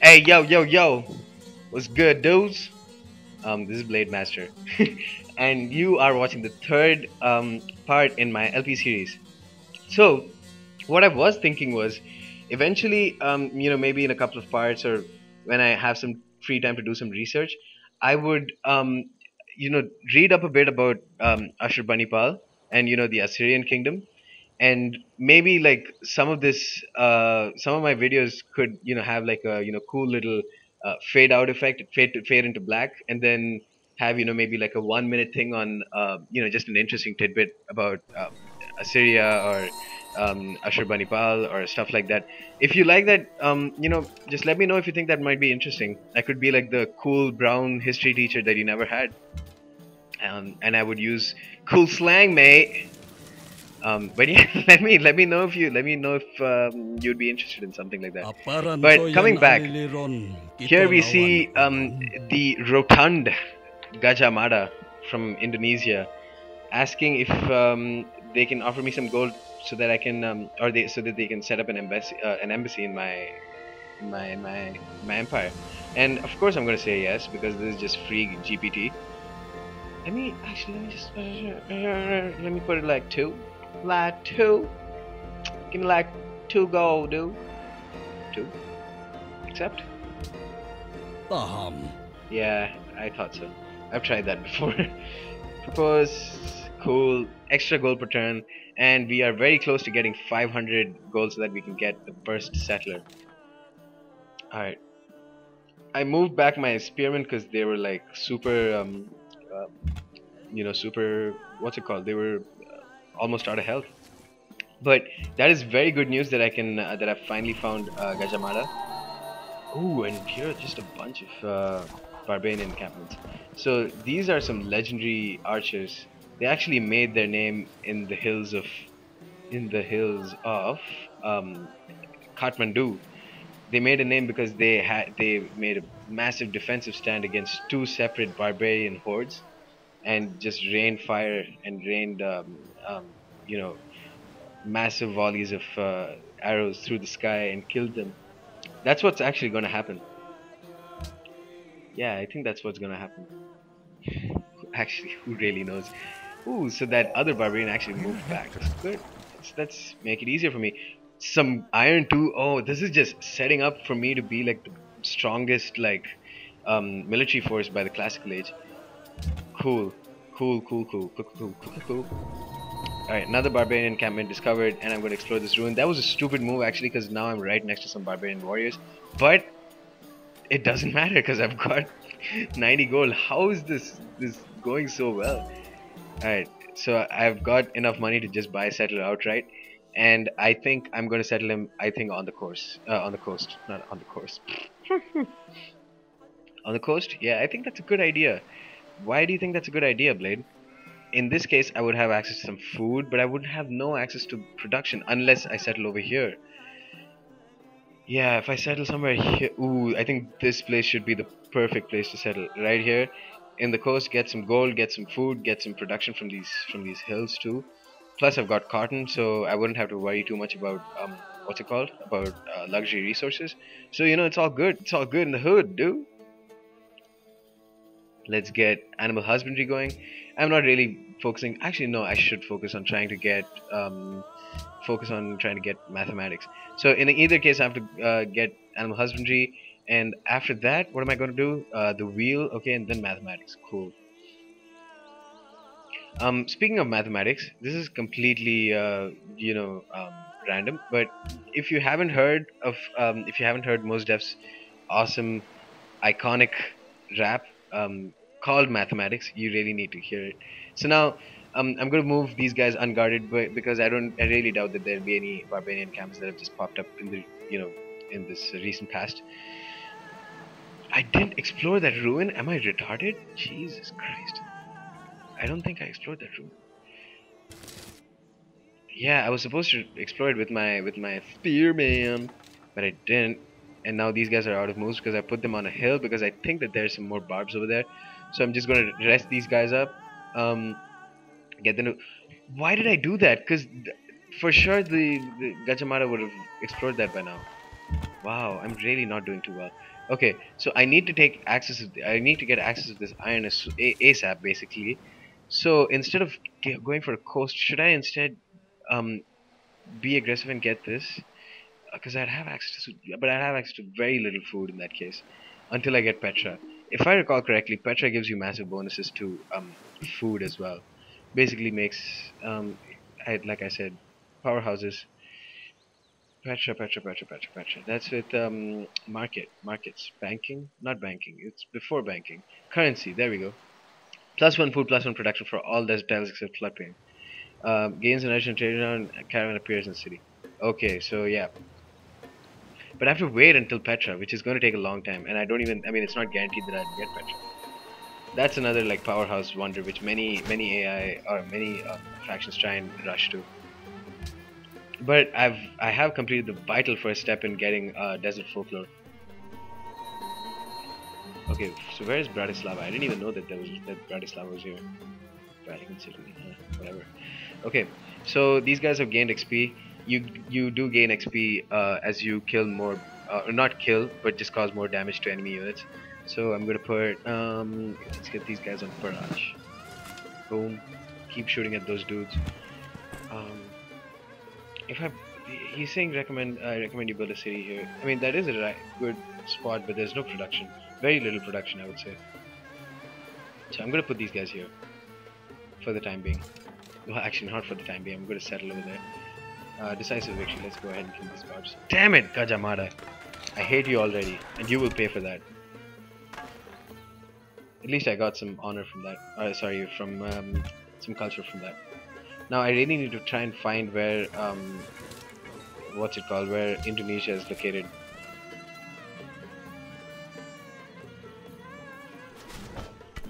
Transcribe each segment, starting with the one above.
Hey, yo, yo, yo. What's good, dudes? This is Blade Master. And you are watching the third part in my LP series. So, what I was thinking was eventually, maybe in a couple of parts or when I have some free time to do some research, I would, read up a bit about Ashurbanipal and, the Assyrian kingdom, and maybe like some of my videos could have like a cool little fade out effect, fade into black, and then have maybe like a 1 minute thing on just an interesting tidbit about Assyria or Ashurbanipal or stuff like that. If you like that, just let me know if you think that might be interesting. I could be like the cool brown history teacher that you never had, and I would use cool slang, mate. But yeah, let me know if you'd be interested in something like that. Aparan But soyan coming back, aliliron, here kito we lawan see the rotund Gajah Mada from Indonesia asking if they can offer me some gold so that I can so that they can set up an embassy in my empire. And of course I'm gonna say yes because this is just free GPT. Let me just let me put it like two. Like two. Give me like 2 gold, dude. Two. Accept? Paham. Yeah, I thought so. I've tried that before. Propose. Cool. Extra gold per turn. And we are very close to getting 500 gold so that we can get the first settler. Alright. I moved back my spearmen because they were like super, uh, super, what's it called? They were almost out of health. But that is very good news that that I've finally found Gajamada. Ooh, and here are just a bunch of barbarian encampments. So these are some legendary archers. They actually made their name in the hills of um, Kathmandu. They made a name because they made a massive defensive stand against two separate barbarian hordes and just rained fire and rained you know massive volleys of arrows through the sky and killed them. That's what's actually going to happen. Yeah, I think that's what's going to happen. Actually, who really knows? Ooh, so that other barbarian actually moved back. That's good. Let's make it easier for me. Some iron too. Oh, this is just setting up for me to be like the strongest like military force by the classical age. Cool, cool, cool, cool, cool, cool, cool, cool. Alright, another barbarian encampment discovered, and I'm going to explore this ruin. That was a stupid move actually, because now I'm right next to some barbarian warriors. But it doesn't matter because I've got 90 gold. How is this going so well? Alright, so I've got enough money to just buy a settler outright, and I think I'm going to settle him. I think on the coast, not on the course. On the coast? Yeah, I think that's a good idea. Why do you think that's a good idea, Blade? In this case, I would have access to some food, but I would have no access to production unless I settle over here. Yeah, if I settle somewhere here, ooh, I think this place should be the perfect place to settle. Right here, in the coast, get some gold, get some food, get some production from these hills too. Plus, I've got cotton, so I wouldn't have to worry too much about what's it called? About luxury resources. So it's all good. It's all good in the hood, dude. Let's get animal husbandry going. I'm not really focusing. Actually, no, I should focus on trying to get mathematics. So in either case, I have to get animal husbandry, and after that, what am I going to do? The wheel, okay, and then mathematics. Cool. Speaking of mathematics, this is completely random, but if you haven't heard Mos Def's awesome, iconic rap called Mathematics, you really need to hear it. So now I'm going to move these guys unguarded, but because I really doubt that there'll be any barbarian camps that have just popped up in this recent past. I didn't explore that ruin. Am I retarded? Jesus Christ! I don't think I explored that ruin. Yeah, I was supposed to explore it with my spearman, but I didn't. And now these guys are out of moves because I put them on a hill because I think that there's some more barbs over there. So I'm just gonna rest these guys up. Get them. Why did I do that? Because For sure, the Gajamara would have explored that by now. Wow, I'm really not doing too well. Okay, so I need to take access. I need to get access to this iron ASAP, basically. So instead of going for a coast, should I instead um be aggressive and get this? Because I'd have access to, but I'd have access to very little food in that case, until I get Petra. If I recall correctly, Petra gives you massive bonuses to food as well. Basically makes like I said, powerhouses. Petra. That's with markets, banking, not banking. It's before banking. Currency. There we go. Plus one food, plus one production for all those tiles except floodplain. Gains energy and trade around. Caravan appears in the city. Okay, so yeah, but I have to wait until Petra, which is going to take a long time, and I don't even. I mean, it's not guaranteed that I'd get Petra. That's another like powerhouse wonder, which many AI or many factions try and rush to. But I have completed the vital first step in getting desert folklore. Okay, so where is Bratislava? I didn't even know that that Bratislava was here. Vatican City, whatever. Okay, so these guys have gained XP. You do gain XP as you kill more, or not kill, but just cause more damage to enemy units. So I'm gonna put let's get these guys on barrage. Boom, keep shooting at those dudes. Um, if I he's saying I recommend you build a city here. I mean that is a good spot, but there's no production. Very little production, I would say. So I'm gonna put these guys here for the time being. Well, actually, not for the time being. I'm going to settle over there. Decisive victory. Let's go ahead and kill these guards. Damn it, Gajamada. I hate you already, and you will pay for that. At least I got some honor from that. Sorry, from some culture from that. Now I really need to try and find where what's it called? Where Indonesia is located.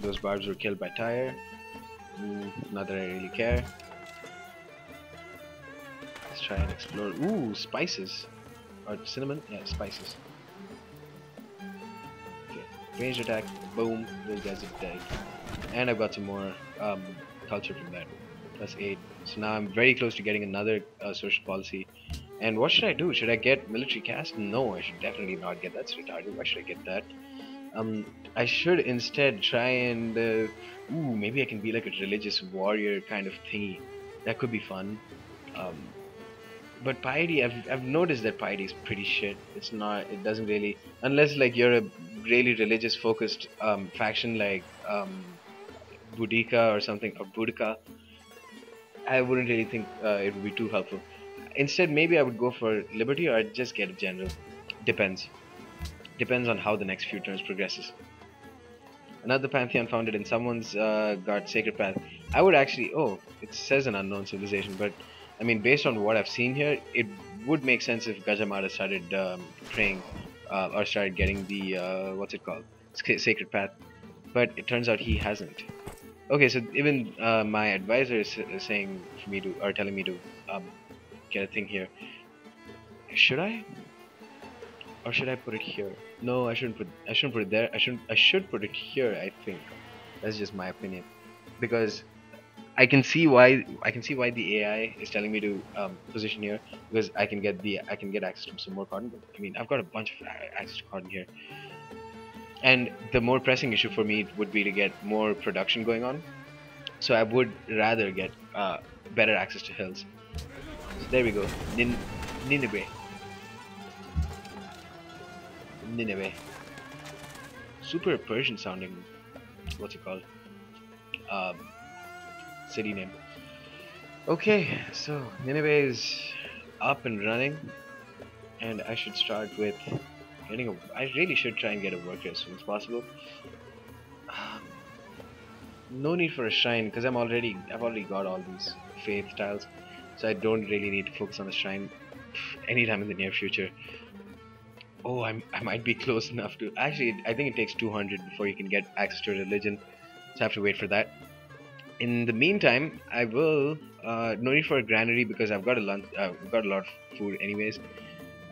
Those barbs were killed by Tyre. Not that I really care. Let's try and explore. Ooh, spices. Or cinnamon? Yeah, spices. Okay. Ranged attack. Boom. Those guys are dead. And I've got some more culture from that. Plus 8. So now I'm very close to getting another social policy. And what should I do? Should I get military caste? No, I should definitely not get that. That's retarded. Why should I get that? I should instead try and maybe I can be like a religious warrior kind of thingy. That could be fun. Um, but piety, I've noticed that piety is pretty shit. It's not. It doesn't really, unless like you're a really religious focused faction like Boudica or something, or Boudica. I wouldn't really think it would be too helpful. Instead, maybe I would go for liberty, or I'd just get a general. Depends. Depends on how the next few turns progresses. Another pantheon founded in someone's got sacred path. I would actually. Oh, it says an unknown civilization, but I mean, based on what I've seen here, it would make sense if Gajamara started praying or started getting the what's it called, sacred path. But it turns out he hasn't. Okay, so even my advisor is saying for me to, or telling me to get a thing here. Should I? Or should I put it here? No, I shouldn't put it there. I should put it here, I think. That's just my opinion. Because I can see why the AI is telling me to position here, because I can get access to some more cotton. I mean, I've got a bunch of access to cotton here. And the more pressing issue for me would be to get more production going on. So I would rather get better access to hills. So there we go. Nineveh. Super Persian sounding, what's it called? City name. Okay, so Nineveh is up and running, and I should start with getting a. I really should try and get a worker as soon as possible. No need for a shrine because I've already got all these faith tiles, so I don't really need to focus on a shrine anytime in the near future. Oh, I might be close enough to. Actually, I think it takes 200 before you can get access to a religion, so I have to wait for that. In the meantime, I will no need for a granary because I've got a lot of food anyways.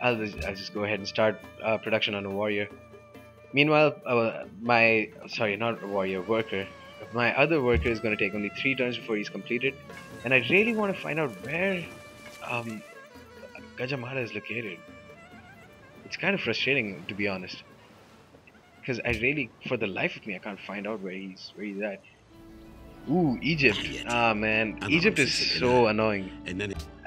I'll just go ahead and start production on a warrior. Meanwhile, not a warrior, worker. My other worker is going to take only 3 turns before he's completed, and I really want to find out where um Gajamara is located. It's kind of frustrating, to be honest, because I really, for the life of me, I can't find out where he's at. Ooh, Egypt. Ah man, Egypt is so annoying.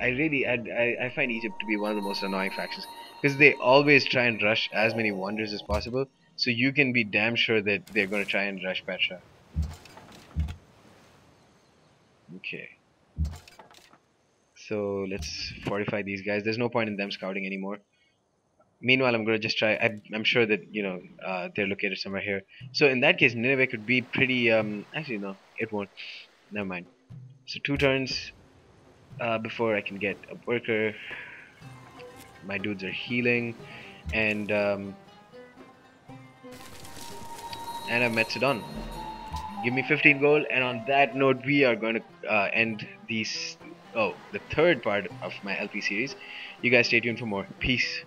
I find Egypt to be one of the most annoying factions because they always try and rush as many wonders as possible. So you can be damn sure that they're going to try and rush Petra. Okay, so let's fortify these guys. There's no point in them scouting anymore. Meanwhile, I'm going to just try. I'm sure that they're located somewhere here. So in that case, Nineveh could be pretty. Actually, no, it won't. Never mind. So 2 turns before I can get a worker. My dudes are healing, and I've Metrodon. Give me 15 gold, and on that note, we are going to end the third part of my LP series. You guys stay tuned for more. Peace.